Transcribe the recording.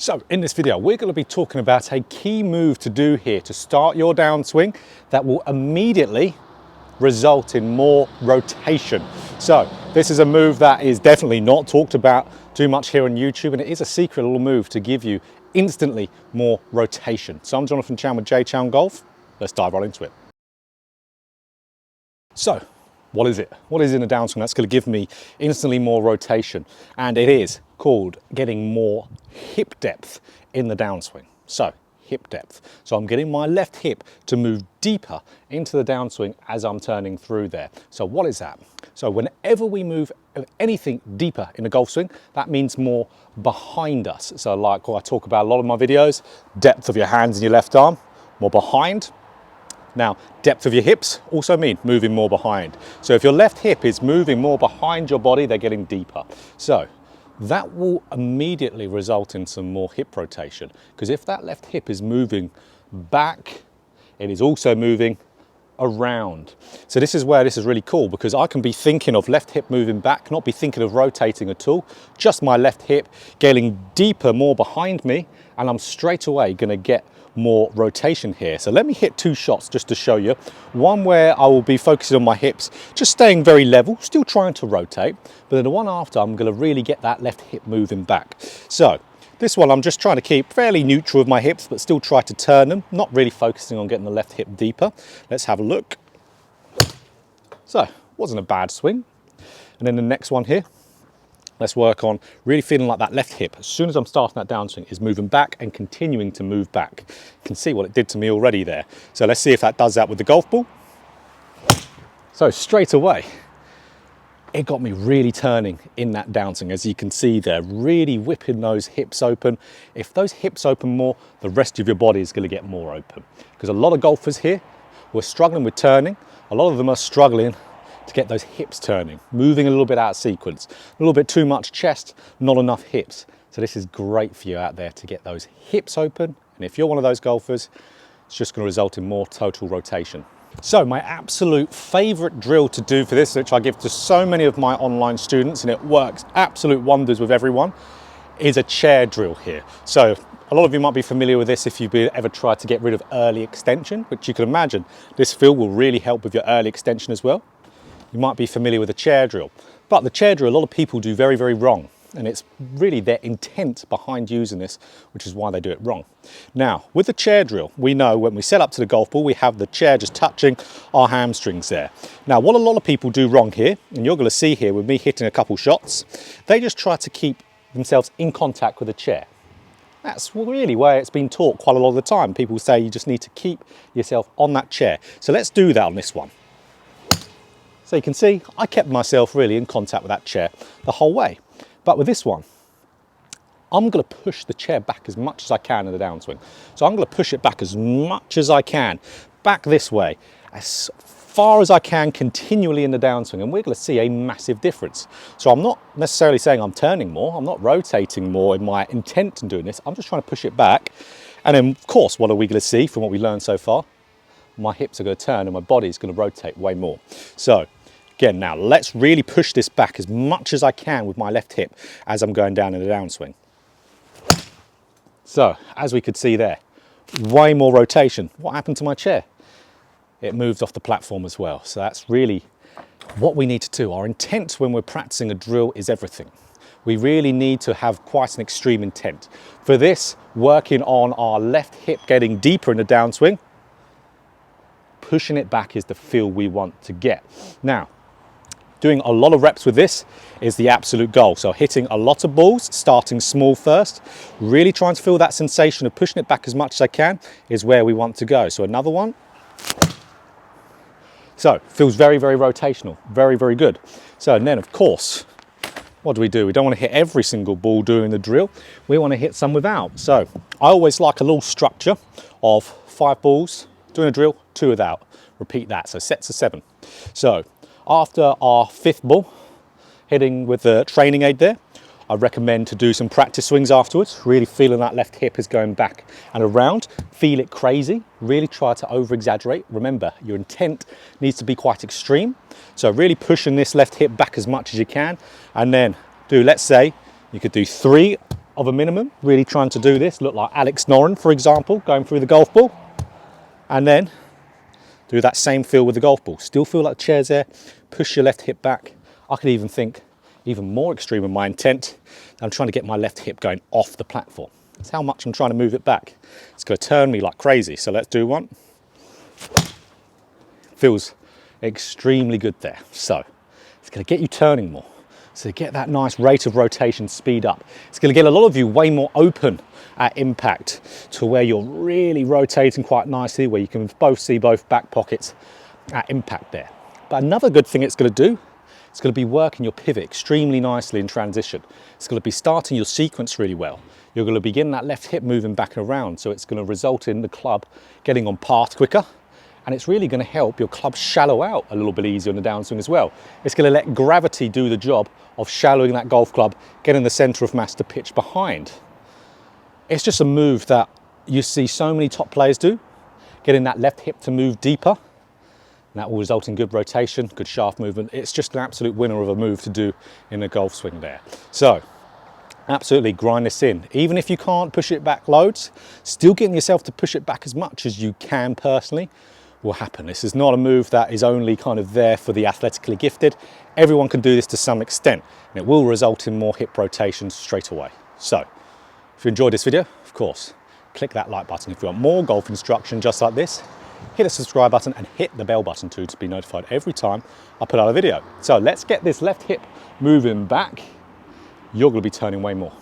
So in this video, we're going to be talking about a key move to do here to start your downswing that will immediately result in more rotation. So this is a move that is definitely not talked about too much here on YouTube, and it is a secret little move to give you instantly more rotation. So I'm Jonathan Chown with JChownGolf. Let's dive right into it. So what is it? What is in a downswing that's going to give me instantly more rotation? And it is called getting more hip depth in the downswing. So hip depth. So I'm getting my left hip to move deeper into the downswing as I'm turning through there. So what is that? So whenever we move anything deeper in a golf swing, that means more behind us. So like what I talk about a lot of my videos, depth of your hands and your left arm, more behind. Now, depth of your hips also mean moving more behind. So if your left hip is moving more behind your body, they're getting deeper. So that will immediately result in some more hip rotation, because if that left hip is moving back, it is also moving around. So this is where this is really cool, because I can be thinking of left hip moving back, not be thinking of rotating at all, just my left hip getting deeper, more behind me, and I'm straight away going to get more rotation here. So let me hit two shots just to show you. One where I will be focusing on my hips, just staying very level, still trying to rotate, but then the one after I'm going to really get that left hip moving back. So this one I'm just trying to keep fairly neutral with my hips, but still try to turn them, not really focusing on getting the left hip deeper. Let's have a look. So wasn't a bad swing. And then the next one here, let's work on really feeling like that left hip, as soon as I'm starting that downswing, is moving back and continuing to move back. You can see what it did to me already there. So let's see if that does that with the golf ball. So straight away, it got me really turning in that downswing. As you can see there, really whipping those hips open. If those hips open more, the rest of your body is going to get more open. Because a lot of golfers here were struggling with turning. A lot of them are struggling to get those hips turning, moving a little bit out of sequence, a little bit too much chest, not enough hips. So this is great for you out there to get those hips open. And if you're one of those golfers, it's just going to result in more total rotation. So my absolute favorite drill to do for this, which I give to so many of my online students, and it works absolute wonders with everyone, is a chair drill here. So a lot of you might be familiar with this if you've ever tried to get rid of early extension, which you can imagine this feel will really help with your early extension as well. You might be familiar with the chair drill, but the chair drill, a lot of people do very, very wrong. And it's really their intent behind using this, which is why they do it wrong. Now, with the chair drill, we know when we set up to the golf ball, we have the chair just touching our hamstrings there. Now, what a lot of people do wrong here, and you're going to see here with me hitting a couple shots, they just try to keep themselves in contact with the chair. That's really where it's been taught quite a lot of the time. People say you just need to keep yourself on that chair. So let's do that on this one. So you can see, I kept myself really in contact with that chair the whole way. But with this one, I'm going to push the chair back as much as I can in the downswing. So I'm going to push it back as much as I can, back this way, as far as I can continually in the downswing. And we're going to see a massive difference. So I'm not necessarily saying I'm turning more, I'm not rotating more in my intent in doing this. I'm just trying to push it back. And then, of course, what are we going to see from what we learned so far? My hips are going to turn and my body is going to rotate way more. So again, now let's really push this back as much as I can with my left hip as I'm going down in the downswing. So as we could see there, way more rotation. What happened to my chair? It moved off the platform as well. So that's really what we need to do. Our intent when we're practicing a drill is everything. We really need to have quite an extreme intent. For this, working on our left hip getting deeper in the downswing, pushing it back is the feel we want to get. Now, doing a lot of reps with this is the absolute goal. So hitting a lot of balls, starting small first, really trying to feel that sensation of pushing it back as much as I can is where we want to go. So another one. So feels very, very rotational, very, very good. So and then of course, what do? We don't want to hit every single ball doing the drill. We want to hit some without. So I always like a little structure of 5 balls, doing a drill, 2 without. Repeat that, so sets of 7. So after our 5th ball, hitting with the training aid there, I recommend to do some practice swings afterwards, really feeling that left hip is going back and around. Feel it crazy, really try to over-exaggerate. Remember, your intent needs to be quite extreme. So really pushing this left hip back as much as you can, and then do, let's say, you could do 3 of a minimum, really trying to do this. Look like Alex Noren, for example, going through the golf ball. And then do that same feel with the golf ball. Still feel like the chair's there. Push your left hip back. I could even think even more extreme in my intent. I'm trying to get my left hip going off the platform. That's how much I'm trying to move it back. It's going to turn me like crazy. So let's do one. Feels extremely good there. So it's going to get you turning more. So get that nice rate of rotation speed up. It's going to get a lot of you way more open at impact to where you're really rotating quite nicely, where you can both see both back pockets at impact there. But another good thing it's going to do, it's going to be working your pivot extremely nicely in transition. It's going to be starting your sequence really well. You're going to be getting that left hip moving back and around, so it's going to result in the club getting on path quicker, and it's really going to help your club shallow out a little bit easier on the downswing as well. It's going to let gravity do the job of shallowing that golf club, getting the center of mass to pitch behind. It's just a move that you see so many top players do, getting that left hip to move deeper. And that will result in good rotation, good shaft movement. It's just an absolute winner of a move to do in a golf swing there. So absolutely grind this in. Even if you can't push it back loads, still getting yourself to push it back as much as you can personally will happen. This is not a move that is only kind of there for the athletically gifted. Everyone can do this to some extent, and it will result in more hip rotations straight away. So if you enjoyed this video, of course, click that like button. If you want more golf instruction just like this, hit the subscribe button and hit the bell button too to be notified every time I put out a video. So let's get this left hip moving back. You're going to be turning way more.